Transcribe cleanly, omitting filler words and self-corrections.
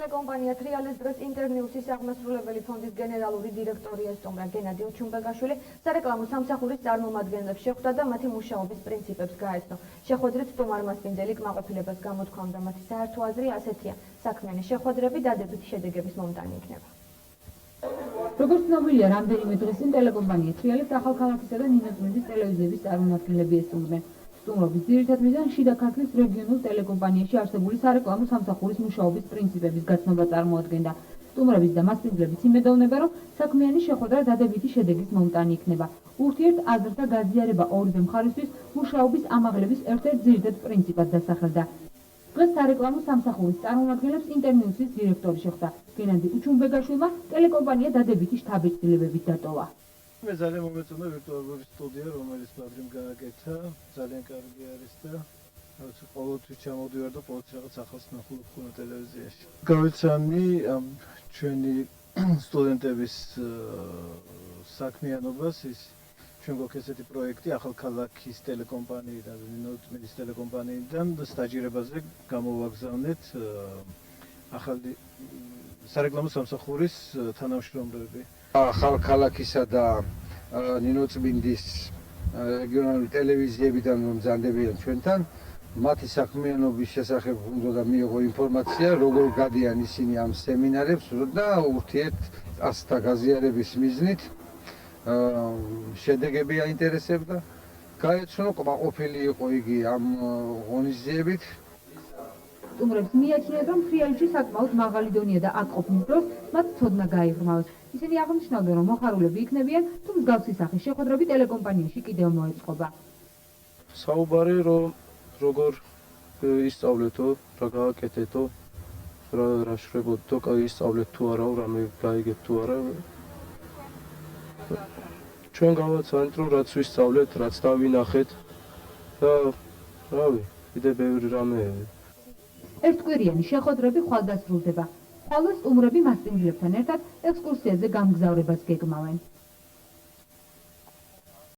ტელეკომპანია ტრიალის დროს ინტერნიუსის აღმასრულებელი ფონდის გენერალური დირექტორია სტუმრა გენადი უჩუმბეგაშვილი სარეკლამო სამსახურის წარმომადგენლებს შეხვდა და მათი მუშაობის პრინციპებს გაეცნო. შეხვედრით სტუმარ-მასპინძელი კმაყოფილებას გამოთქვამდა. მათი საერთო აზრი ასეთია: საქმიანი შეხვედრები დადებითი შედეგების მომტანი იქნება. როგორც ცნობილია, რამდენიმე დღის წინ ტელეკომპანია ტრიალის ახალქალაქისა და ნინოწმინდის ტელევიზიების წარმომადგენლები ესტუმრნენ. სტუმრობის ძირითად მიზანი შიდა ქართლის რეგიონულ ტელეკომპანიაში არსებული სარეკლამო სამსახურის მუშაობის პრინციპების გაცნობა წარმოადგენდა. სტუმრების და მასპინძლების იმედოვნება, რომ საქმიანი შეხვედრა დადებითი შედეგის მომტანი იქნება. ურთიერთ აზრთა გაზიარება ორივე მხარისთვის მუშაობის ამაღლების ერთ-ერთ ძირითად პრინციპად დასახელდა. დღეს სარეკლამო სამსახურის წარმომადგენლებს ინტერნიუსის დირექტორი შეხვდა. გენადი უჩუმბეგაშვილმა ტელეკომპანია დადებითი შთაბეჭდილებებით დატოვა. მე ძალიან მომეწონა ვირტუალური სტუდია, რომელიც ბაგრიმ გააკეთა, ძალიან კარგი არის და რაც ყოველთვის ჩამოვდივარ და ყოველთვის რაღაც ახალს ნახულობ ხოლმე ტელევიზიაში. გავიცანი ამ ჩვენი სტუდენტების საქმიანობას, ის ჩვენ გვაქვს ესეთი პროექტი ახალქალაქის ტელეკომპანიიდან, ნინოწმინდის ტელეკომპანიიდან და სტაჟირებაზე გამოვაგზავნეთ ახალი სარეკლამო სამსახურის თანამშრომლები. ახალქალაქისა და ნინოწმინდის რეგიონალური ტელევიზიებიდან მომზადებიან ჩვენთან, მათი საქმიანობის შესახებ უნდა მიიღო ინფორმაცია, როგორ გადიან ისინი ამ სემინარებს და ურთიერთ აზრთა გაზიარების მიზნით შედეგები აინტერესებდა. გაეცნო, კმაყოფილი იყო იგი ამ ღონისძიებით. სტუმრებს მიაჩნიათ, რომ ტრიალში საკმაოდ მაღალი დონეა და აქ ყოფნის დროს მათ ცოდნა გაიღრმავეს. ისინი აღნიშნავდნენ, რომ მოხარულები იქნებიან, თუ მსგავსი სახის შეხვედრები ტელეკომპანიაში კიდევ მოეწყობა. საუბარი რომ როგორ ისწავლეთო, რა გააკეთეთო, რა შრებოდთო, ისწავლეთ თუ არა, რამე გაიგეთ თუ არა. ჩვენ გავაცანით, რომ რაც ვისწავლეთ, რაც დავინახეთ და რავი, კიდე ბევრი რამე. ერთკვირიანი შეხვედრები ხვალ დასრულდება. ხოლო სტუმრები მასპინძლებთან ერთად ექსკურსიაზე გამგზავრებას გეგმავენ.